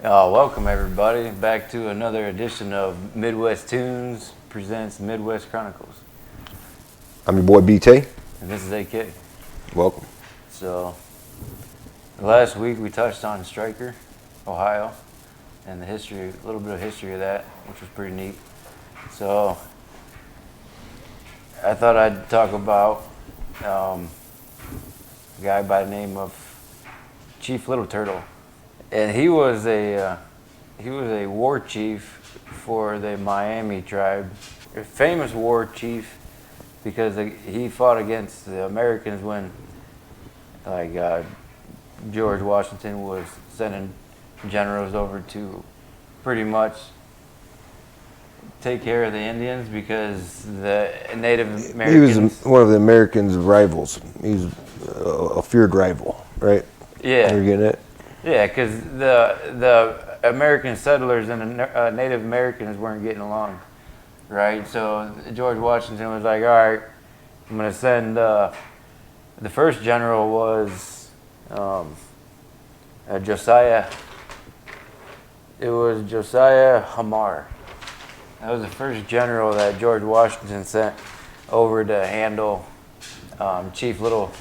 Welcome everybody back to another edition of Midwest Tunes presents Midwest Chronicles. I'm your boy BT. And this is AK. Welcome. So, last week we touched on Stryker, Ohio, and the history, a little bit of history of that, which was pretty neat. So, I thought I'd talk about a guy by the name of Chief Little Turtle. And he was a war chief for the Miami tribe, a famous war chief because he fought against the Americans when, George Washington was sending generals over to pretty much take care of the Indians because the Native Americans. He was one of the Americans' rivals. He was a feared rival, right? Yeah. You're getting it? Yeah, because the American settlers and the Native Americans weren't getting along, right? So George Washington was like, all right, I'm going to send, the first general was Josiah. It was Josiah Hamar. That was the first general that George Washington sent over to handle Chief Little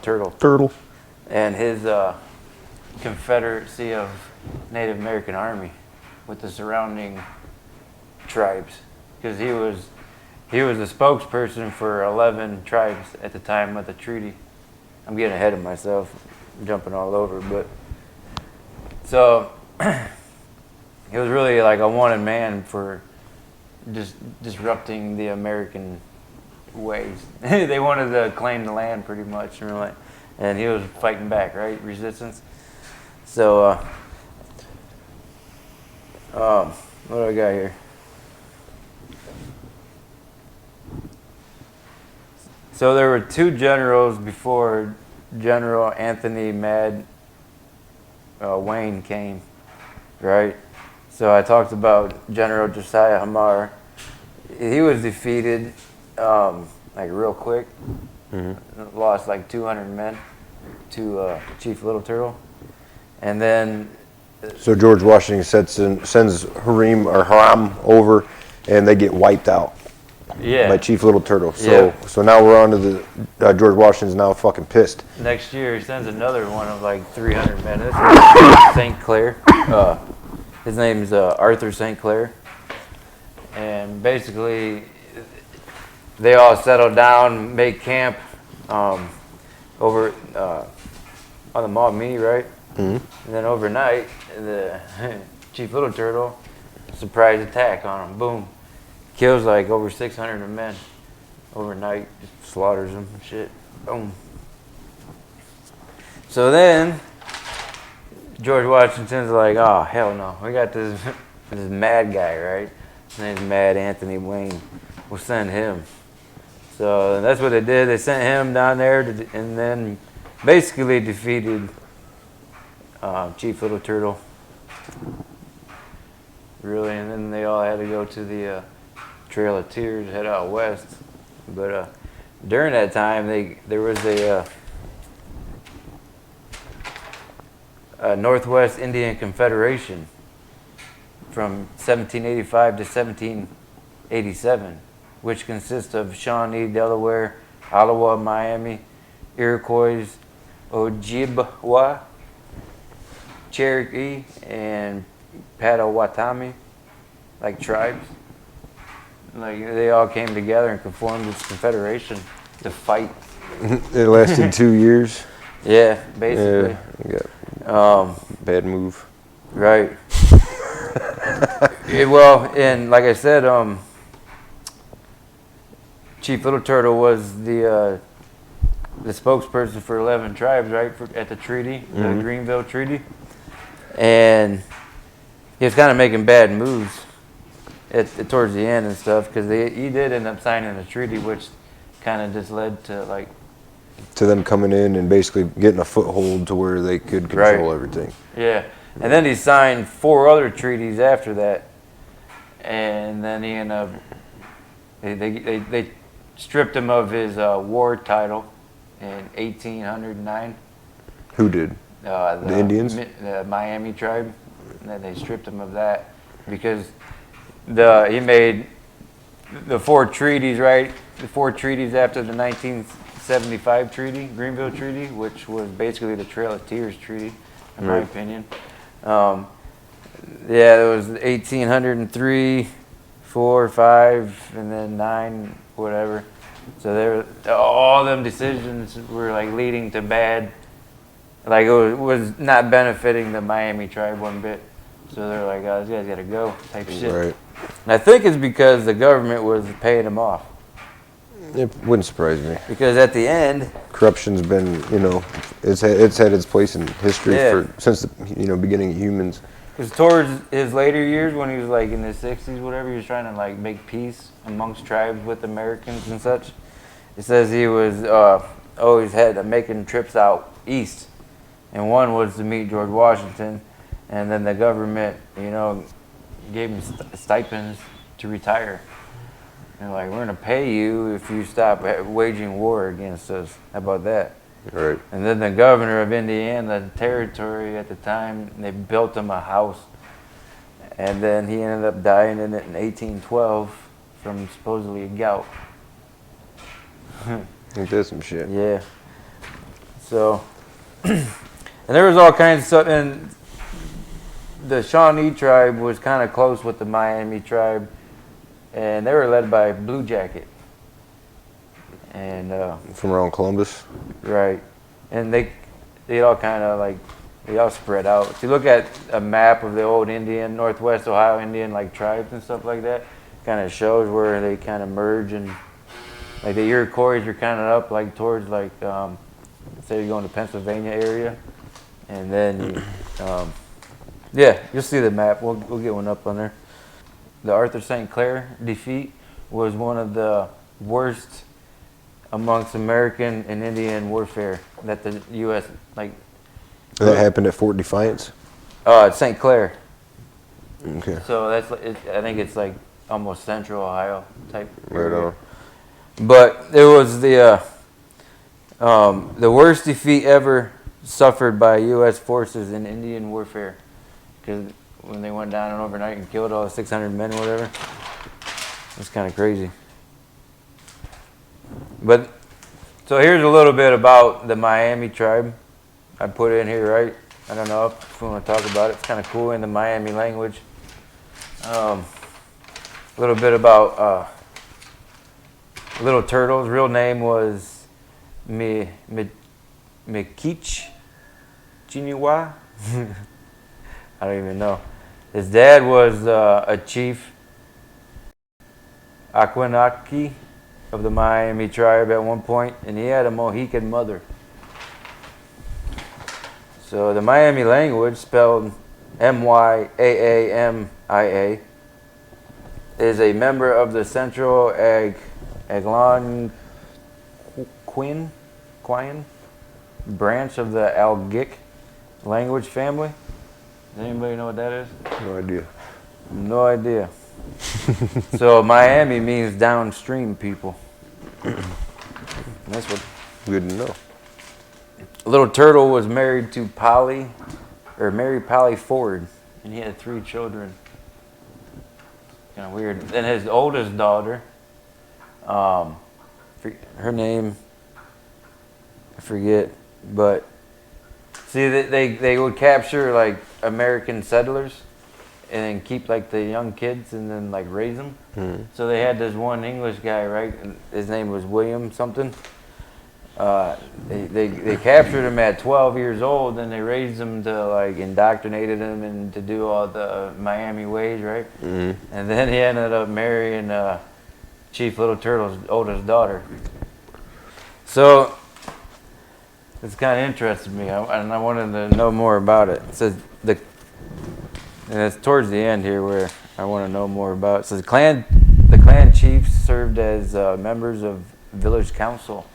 Turtle. And his confederacy of Native American army with the surrounding tribes, because he was the spokesperson for 11 tribes at the time of the treaty. I'm getting ahead of myself, I'm jumping all over, but so he was really like a wanted man for just disrupting the American ways. They wanted to claim the land pretty much, and he was fighting back, right? Resistance. So, what do I got here? So there were two generals before General Anthony Wayne came, right? So I talked about General Josiah Hamar. He was defeated, real quick. Mm-hmm. Lost like 200 men to Chief Little Turtle, and then. So George Washington sends Haram over, and they get wiped out. Yeah. By Chief Little Turtle. So now we're on to the George Washington's now fucking pissed. Next year he sends another one of like 300 men. This is St. Clair. His name's Arthur St. Clair, and basically. They all settle down, make camp over on the Maumee, right? Mm-hmm. And then overnight, the Chief Little Turtle, surprise attack on them. Boom. Kills like over 600 men overnight. Just slaughters them and shit. Boom. So then, George Washington's like, oh, hell no. We got this mad guy, right? His name's Mad Anthony Wayne. We'll send him. So that's what they did. They sent him down there and then basically defeated Chief Little Turtle. Really, and then they all had to go to the Trail of Tears, head out west. But during that time, there was a Northwest Indian Confederation from 1785 to 1787. Which consists of Shawnee, Delaware, Ottawa, Miami, Iroquois, Ojibwa, Cherokee, and Potawatomi, like tribes. Like they all came together and formed this confederation to fight. It lasted 2 years. Yeah, basically. Yeah. Bad move. Right. And like I said, Chief Little Turtle was the spokesperson for 11 tribes, right, at the treaty, the Greenville Treaty. And he was kind of making bad moves towards the end and stuff because he did end up signing a treaty, which kind of just led to, to them coming in and basically getting a foothold to where they could control everything. Yeah. And then he signed 4 other treaties after that. And then he ended up, they stripped him of his war title in 1809. Who did? The Indians? The Miami tribe. And then they stripped him of that because he made the 4 treaties, right? The 4 treaties after the 1975 treaty, Greenville Treaty, which was basically the Trail of Tears Treaty, in my opinion. Yeah, it was 1803, 4, 5, and then 9, whatever. So all them decisions were like leading to bad, like it was not benefiting the Miami tribe one bit. So they're like, oh, this guy's got to go type shit. Right. And I think it's because the government was paying him off. It wouldn't surprise me. Because at the end, corruption's been, it's had its place in history since the beginning of humans. because towards his later years, when he was like in his 60s, whatever, he was trying to like make peace amongst tribes with Americans and such. It says he was always had making trips out east, and one was to meet George Washington, and then the government, gave him stipends to retire. And like, we're gonna pay you if you stop waging war against us. How about that? Right. And then the governor of Indiana, the territory at the time, they built him a house. And then he ended up dying in it in 1812 from supposedly gout. Ain't that some shit? Yeah. So, and there was all kinds of stuff. And the Shawnee tribe was kind of close with the Miami tribe. And they were led by Blue Jacket. And from around Columbus. right, and they all kind of like they all spread out. If you look at a map of the old Indian, Northwest Ohio Indian like tribes and stuff like that, kind of shows where they kind of merge, and like the Iroquois are kind of up like towards like say you're going to Pennsylvania area, and then yeah, you'll see the map. We'll get one up on there. The Arthur St. Clair defeat was one of the worst amongst American and Indian warfare that the U.S. like. That happened at Fort Defiance? St. Clair. Okay. So that's I think it's like almost central Ohio type. Right on. But it was the worst defeat ever suffered by U.S. forces in Indian warfare, because when they went down and overnight and killed all 600 men or whatever, it's kind of crazy. But so here's a little bit about the Miami tribe. I put it in here, right? I don't know if we want to talk about it. It's kind of cool in the Miami language. A little bit about Little Turtle's real name was Mikich Chiniwa. I don't even know. His dad was a chief, Aquanaki, of the Miami tribe at one point, and he had a Mohican mother. So the Miami language, spelled Myaamia, is a member of the Central Algonquin branch of the Algic language family. Does anybody know what that is? No idea. No idea. So Miami means downstream people. That's what. Good to know. Little Turtle was married to Mary Polly Ford, and he had 3 children. Kind of weird. Then his oldest daughter, her name, I forget, but see, they would capture like American settlers and then keep like the young kids and then like raise them. Mm-hmm. So they had this one English guy, right? And his name was William something. They captured him at 12 years old, and they raised him to like indoctrinated him and to do all the Miami ways, right? Mm-hmm. And then he ended up marrying Chief Little Turtle's oldest daughter. So it's kind of interested me, and I wanted to know more about it. It says and it's towards the end here where I want to know more about it. It says the clan chiefs served as members of village council.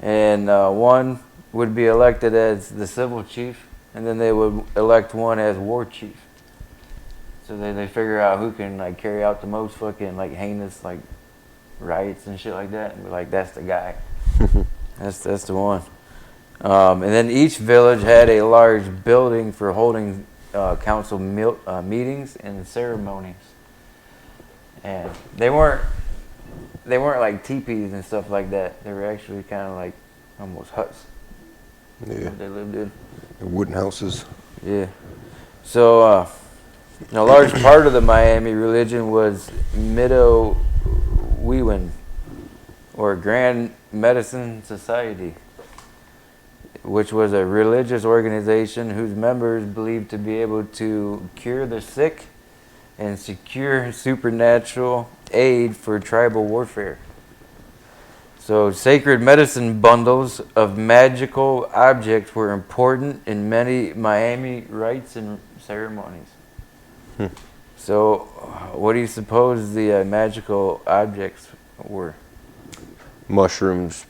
And one would be elected as the civil chief, and then they would elect one as war chief. So they figure out who can like carry out the most fucking like heinous like riots and shit like that, and be like, that's the guy. That's the one. And then each village had a large building for holding council meetings and ceremonies. And they weren't like teepees and stuff like that. They were actually kind of like almost huts. Yeah. They lived in. Wooden houses. Yeah. So a large part of the Miami religion was Midewiwin, or Grand Medicine Society, which was a religious organization whose members believed to be able to cure the sick and secure supernatural aid for tribal warfare. So sacred medicine bundles of magical objects were important in many Miami rites and ceremonies. So what do you suppose the magical objects were? Mushrooms,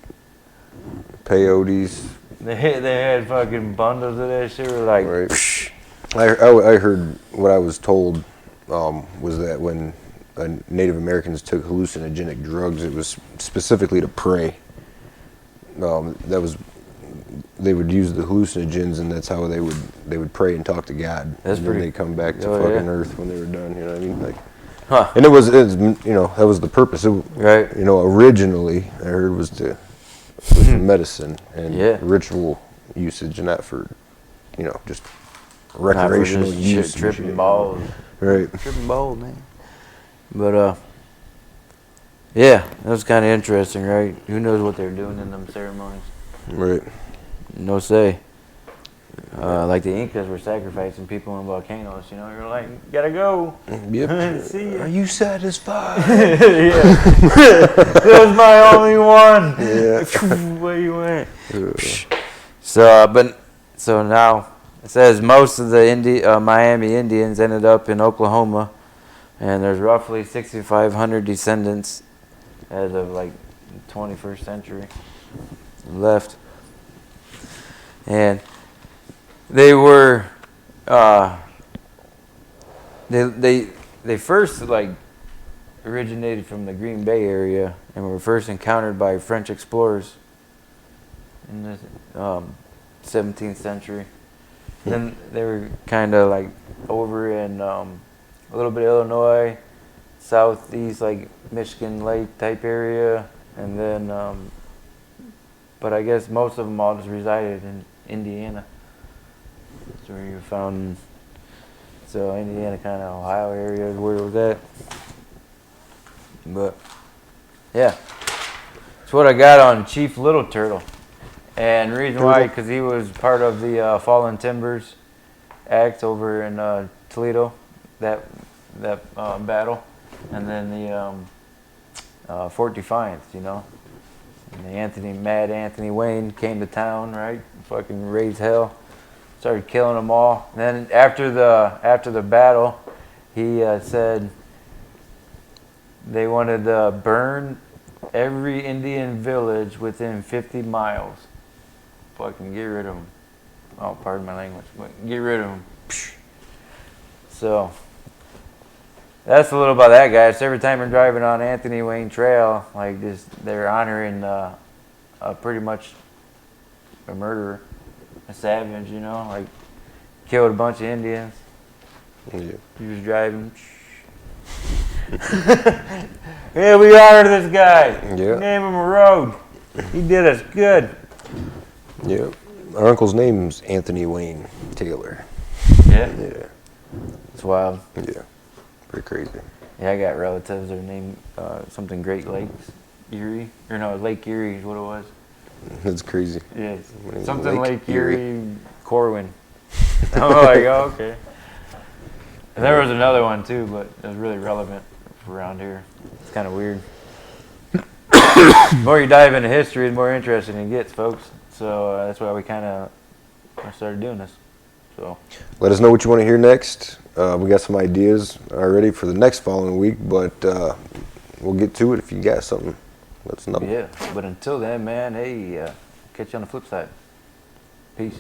peyotes. They had fucking bundles of that shit. Were like, Right. I heard what I was told was that when Native Americans took hallucinogenic drugs, it was specifically to pray. They would use the hallucinogens, and that's how they would pray and talk to God. That's and pretty. then they come back to Oh, fucking yeah. Earth when they were done. You know what I mean? Like, huh? and it was that was the purpose. Right. Originally I heard was for medicine and Yeah. ritual usage, and not for just recreational Not for just use. shit, and tripping shit. balls. Right. Tripping balls, man. But yeah, that was kind of interesting, right? Who knows what they're doing in them ceremonies? Right. No say. Like the Incas were sacrificing people in volcanoes. You're like, gotta go. Yep. See ya. Are you satisfied? Yeah. That was my only one. Yeah. Where you went? So now it says most of the Miami Indians ended up in Oklahoma, and there's roughly 6,500 descendants as of like 21st century left. And they were they first like originated from the Green Bay area and were first encountered by French explorers in the 17th century. Then they were kind of like over in a little bit of Illinois, southeast like Michigan Lake type area, and then but I guess most of them all just resided in Indiana. That's where you found. So Indiana, kind of Ohio area is where it was at. But yeah, that's what I got on Chief Little Turtle. And the reason why, because he was part of the Fallen Timbers Act over in Toledo, that battle, and then the Fort Defiance, And the Mad Anthony Wayne came to town, right? Fucking raised hell, started killing them all. And then after the battle, he said they wanted to burn every Indian village within 50 miles. Fucking get rid of them. Oh, pardon my language, but get rid of them. So that's a little about that, guys. So every time you're driving on Anthony Wayne Trail, like just they're honoring pretty much a murderer, a savage, like killed a bunch of Indians. Yeah. He was driving. Yeah, we honor this guy. Yeah. Name him a road. He did us good. Yeah. Our uncle's name's Anthony Wayne Taylor. Yeah. Yeah. It's wild. Yeah. Pretty crazy. Yeah, I got relatives that are named something Great Lakes, Erie. Or no, Lake Erie is what it was. That's crazy. Yeah, What is something it, Lake Erie, Corwin. I'm like, oh, okay. And there was another one too, but it was really relevant for around here. It's kind of weird. The more you dive into history, the more interesting it gets, folks. So that's why we kind of started doing this. So Let us know what you want to hear next. We got some ideas already for the next following week, but we'll get to it. If you got something, let us know. yeah, but until then, man, hey, catch you on the flip side. Peace.